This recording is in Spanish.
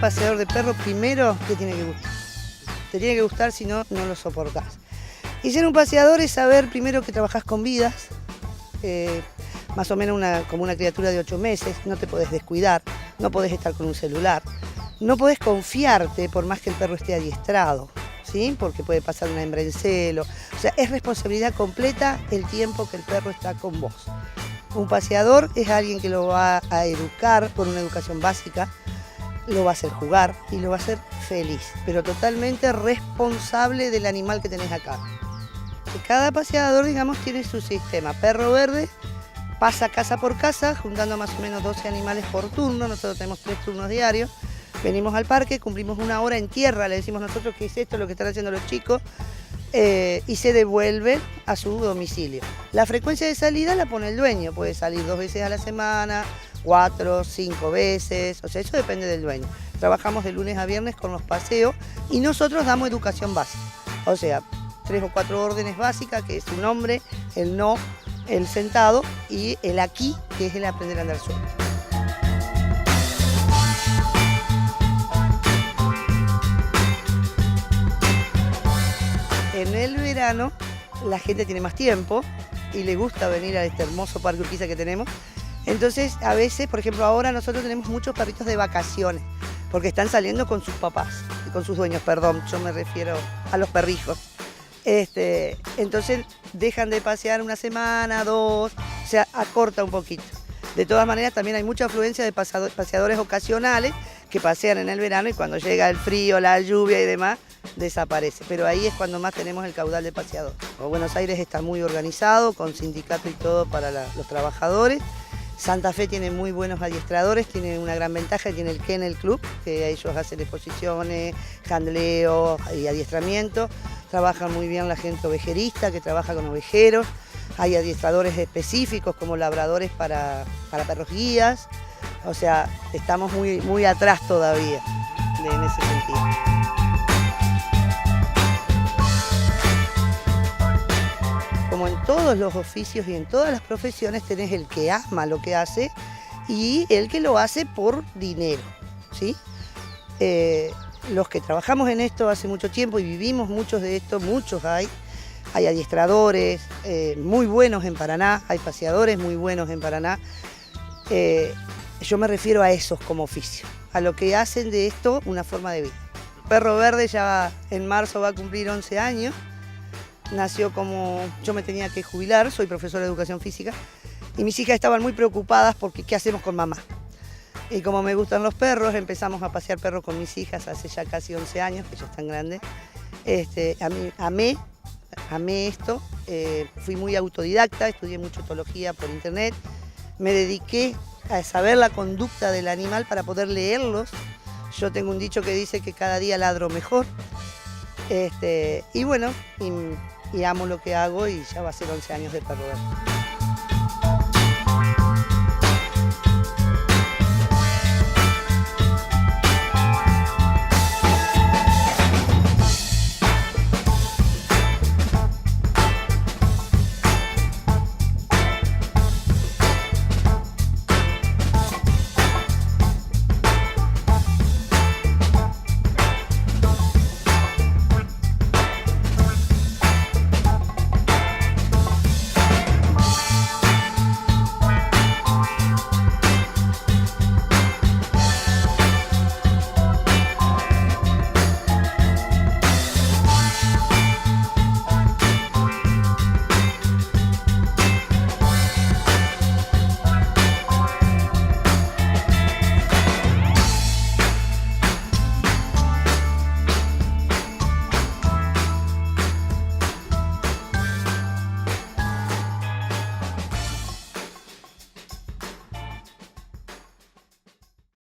paseador de perro, primero te tiene que gustar. Te tiene que gustar, si no, no lo soportás. Y ser un paseador es saber primero que trabajás con vidas, más o menos como una criatura de 8 meses, no te podés descuidar, no podés estar con un celular, no podés confiarte por más que el perro esté adiestrado, ¿sí? Porque puede pasar una hembra en celo. O sea, es responsabilidad completa el tiempo que el perro está con vos. Un paseador es alguien que lo va a educar con una educación básica, lo va a hacer jugar y lo va a hacer feliz, pero totalmente responsable del animal que tenés acá. Cada paseador, digamos, tiene su sistema. Perro verde pasa casa por casa, juntando más o menos 12 animales por turno. Nosotros tenemos 3 turnos diarios. Venimos al parque, cumplimos 1 hora en tierra, le decimos nosotros que es esto lo que están haciendo los chicos, y se devuelve a su domicilio. La frecuencia de salida la pone el dueño, puede salir 2 veces a la semana, 4, 5 veces, o sea, eso depende del dueño. Trabajamos de lunes a viernes con los paseos y nosotros damos educación básica, o sea, 3 o 4 órdenes básicas, que es su nombre, el no, el sentado y el aquí, que es el aprender a andar suelto. En el verano la gente tiene más tiempo y le gusta venir a este hermoso parque Urquiza que tenemos. Entonces, a veces, por ejemplo, ahora nosotros tenemos muchos perritos de vacaciones, porque están saliendo con sus papás, con sus dueños, perdón, yo me refiero a los perrijos. Entonces dejan de pasear 1 semana, 2, o sea, acorta un poquito. De todas maneras, también hay mucha afluencia de paseadores ocasionales que pasean en el verano y cuando llega el frío, la lluvia y demás, desaparece. Pero ahí es cuando más tenemos el caudal de paseadores. Buenos Aires está muy organizado, con sindicato y todo para los trabajadores. Santa Fe tiene muy buenos adiestradores, tiene una gran ventaja, tiene el Kennel Club, que ellos hacen exposiciones, handleo y adiestramiento. Trabajan muy bien la gente ovejerista, que trabaja con ovejeros. Hay adiestradores específicos como labradores para perros guías. O sea, estamos muy atrás todavía en ese sentido. Como en todos los oficios y en todas las profesiones tenés el que ama lo que hace y el que lo hace por dinero, ¿sí? Los que trabajamos en esto hace mucho tiempo y vivimos muchos de esto, muchos hay adiestradores muy buenos en Paraná, hay paseadores muy buenos en Paraná. Yo me refiero a esos como oficio, a lo que hacen de esto una forma de vida. Perro Verde ya en marzo va a cumplir 11 años. Nació como yo me tenía que jubilar, soy profesora de educación física, y mis hijas estaban muy preocupadas porque ¿qué hacemos con mamá? Y como me gustan los perros, empezamos a pasear perros con mis hijas hace ya casi 11 años, que ya están grandes. Amé esto, fui muy autodidacta, estudié mucho etología por internet, me dediqué a saber la conducta del animal para poder leerlos. Yo tengo un dicho que dice que cada día ladro mejor. Y bueno, y amo lo que hago y ya va a ser 11 años de Perro Verde.